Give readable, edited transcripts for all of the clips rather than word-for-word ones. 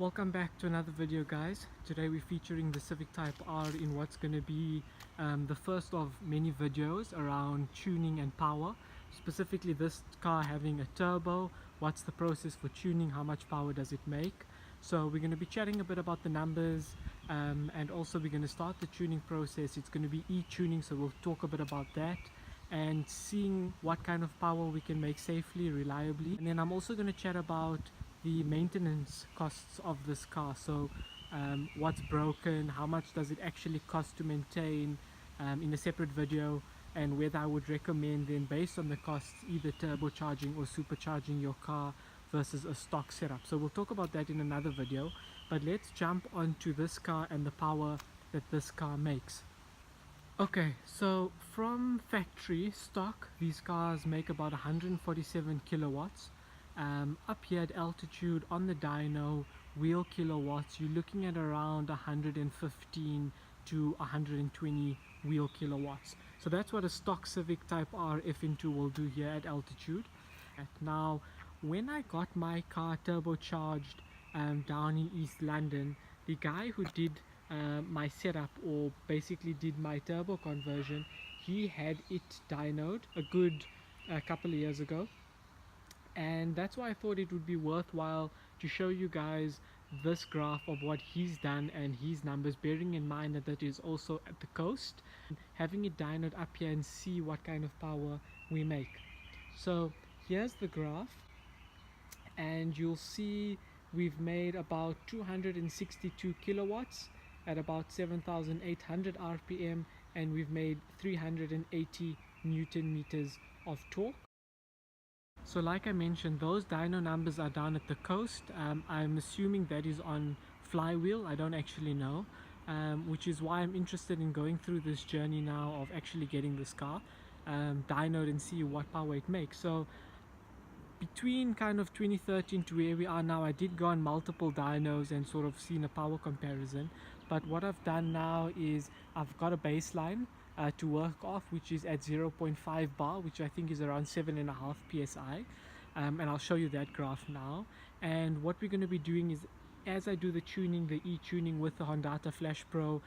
Welcome back to another video, guys. Today we're featuring the Civic Type R in what's going to be the first of many videos around tuning and power. Specifically this car having a turbo, what's the process for tuning, how much power does it make. So we're going to be chatting a bit about the numbers, and also we're going to start the tuning process. It's going to be e-tuning, so we'll talk a bit about that and seeing what kind of power we can make safely, reliably. And then I'm also going to chat about the maintenance costs of this car. So what's broken, how much does it actually cost to maintain, in a separate video, and whether I would recommend then, based on the costs, either turbocharging or supercharging your car versus a stock setup. So we'll talk about that in another video, but let's jump onto this car and the power that this car makes. Okay, so from factory stock, these cars make about 147 kilowatts. Up here at altitude on the dyno, wheel kilowatts, you're looking at around 115 to 120 wheel kilowatts. So that's what a stock Civic Type R FN2 will do here at altitude. Now, when I got my car turbocharged down in East London, the guy who did my setup, or basically did my turbo conversion, he had it dynoed a good couple of years ago, and that's why I thought it would be worthwhile to show you guys this graph of what he's done and his numbers, bearing in mind that that is also at the coast, having it dynoed up here and see what kind of power we make. So here's the graph, and you'll see we've made about 262 kilowatts at about 7,800 RPM, and we've made 380 Newton meters of torque. So like I mentioned, those dyno numbers are down at the coast. I'm assuming that is on flywheel, I don't actually know, which is why I'm interested in going through this journey now of actually getting this car dynoed and see what power it makes. So between kind of 2013 to where we are now, I did go on multiple dynos and sort of seen a power comparison, but what I've done now is I've got a baseline to work off, which is at 0.5 bar, which I think is around 7.5 psi, and I'll show you that graph now. And what we're going to be doing is, as I do the tuning, the e-tuning with the Honda Flash Pro,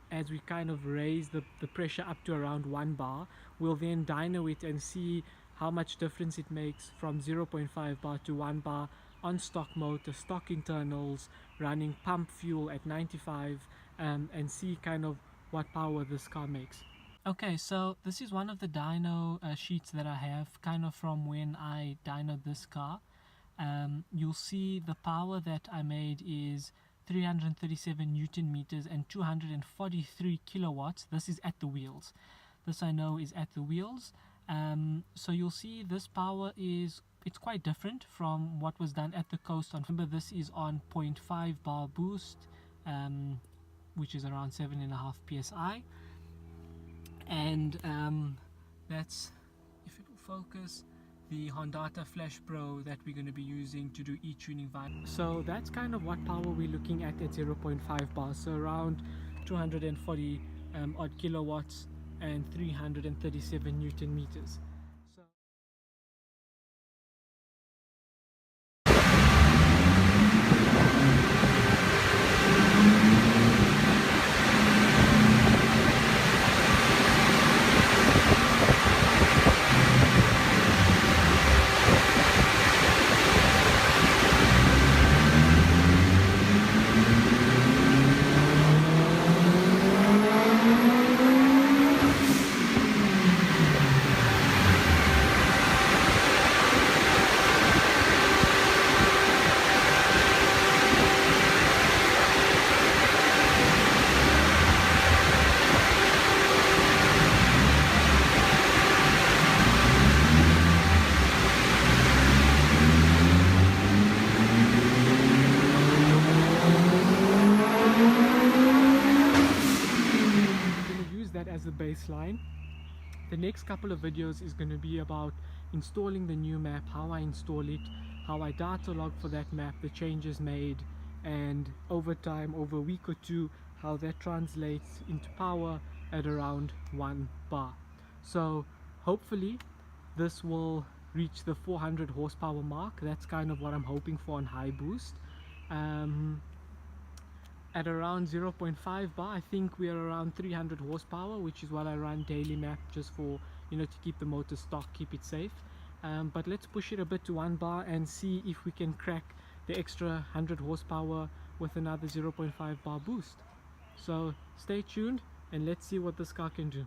as we kind of raise the pressure up to around 1 bar, we'll then dyno it and see how much difference it makes from 0.5 bar to 1 bar on stock motor, stock internals, running pump fuel at 95, and see kind of what power this car makes. Okay, so this is one of the dyno sheets that I have, kind of from when I dynoed this car. You'll see the power that I made is 337 Newton meters and 243 kilowatts. This is at the wheels. This I know is at the wheels. So you'll see this power it's quite different from what was done at the coast. Remember, this is on 0.5 bar boost, which is around 7.5 psi, and that's, if it will focus, the Honda Flash Pro that we're going to be using to do e-tuning via. So that's kind of what power we're looking at 0.5 bar, so around 240 odd kilowatts and 337 Newton meters. As the baseline. The next couple of videos is going to be about installing the new map, how I install it, how I data log for that map, the changes made, and over time, over a week or two, how that translates into power at around 1 bar. So hopefully this will reach the 400 horsepower mark. That's kind of what I'm hoping for on high boost. At around 0.5 bar. I think we are around 300 horsepower, which is what I run daily map, just for, you know, to keep the motor stock, keep it safe. But let's push it a bit to 1 bar and see if we can crack the extra 100 horsepower with another 0.5 bar boost. So stay tuned and let's see what this car can do.